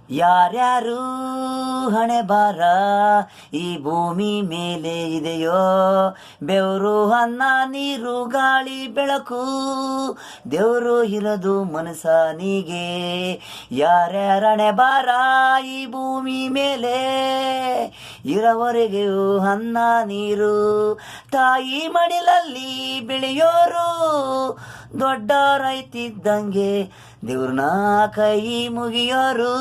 ಯಾರ್ಯಾರು ಹಣೆ ಬಾರ ಈ ಭೂಮಿ ಮೇಲೆ ಇದೆಯೋ, ಬೆವರು ಅನ್ನ ನೀರು ಗಾಳಿ ಬೆಳಕು ದೇವರು ಇರೋದು ಮನಸ್ಸನಿಗೆ. ಯಾರ್ಯಾರ ಹಣೆ ಬಾರ ಈ ಭೂಮಿ ಮೇಲೆ ಇರೋವರೆಗೂ ಅನ್ನ ನೀರು, ತಾಯಿ ಮಡಿಲಲ್ಲಿ ಬೆಳೆಯೋರು ದೊಡ್ಡ ರೈತಿದ್ದಂಗೆ ದೇವ್ರನ್ನ ಕೈ ಮುಗಿಯೋರು.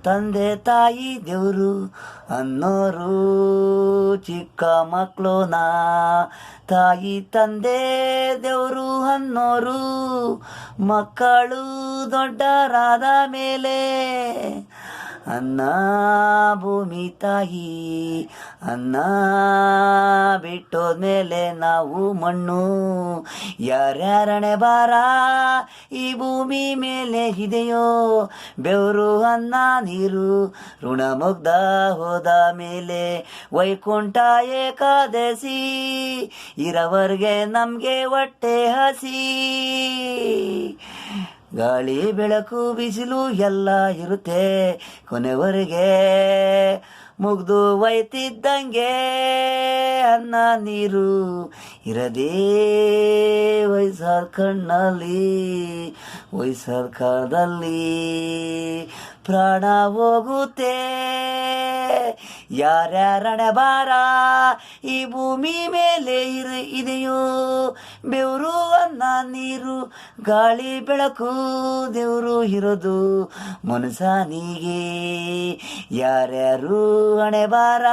ತಂದೆ ತಾಯಿ ದೇವರು ಅನ್ನೋರು ಚಿಕ್ಕ ಮಕ್ಕಳೋನ, ತಾಯಿ ತಂದೆ ದೇವರು ಅನ್ನೋರು ಮಕ್ಕಳು ದೊಡ್ಡರಾದ ಮೇಲೆ. ಅನ್ನ ಭೂಮಿ ತಾಯಿ ಅನ್ನ ಬಿಟ್ಟೋದ್ಮೇಲೆ ನಾವು ಮಣ್ಣು. ಯಾರ್ಯಾರಣೆ ಬಾರ ಈ ಭೂಮಿ ಮೇಲೆ ಇದೆಯೋ, ಬೆವರು ಅನ್ನ ನೀರು ಋಣ ಮುಗ್ದ ಹೋದ ಮೇಲೆ ವೈಕುಂಠ ಏಕಾದಶಿ ಇರೋವರೆಗೆ ನಮಗೆ ಹೊಟ್ಟೆ ಹಸಿ. ಗಾಳಿ ಬೆಳಕು ಬಿಸಿಲು ಎಲ್ಲ ಇರುತ್ತೆ, ಕೊನೆವರೆಗೆ ಮುಗ್ದು ಒಯ್ತಿದ್ದಂಗೆ ಅನ್ನ ನೀರು ಇರದೇ ವಯಸ್ಸಾದ ಕಣ್ಣಲ್ಲಿ ವಯಸ್ಸಾದ ಕಾಲದಲ್ಲಿ ಪ್ರಾಣ ಹೋಗುತ್ತೆ. ಯಾರ್ಯಾರಣೆ ಬಾರ ಈ ಭೂಮಿ ಮೇಲೆ ಇದೆಯೋ, ಬೆವರು ಅನ್ನ ನೀರು ಗಾಳಿ ಬೆಳಕು ದೇವರು ಇರೋದು ಮನಸ್ಸನಿಗೆ. ಯಾರ್ಯಾರು ಹಣೆ ಬಾರ.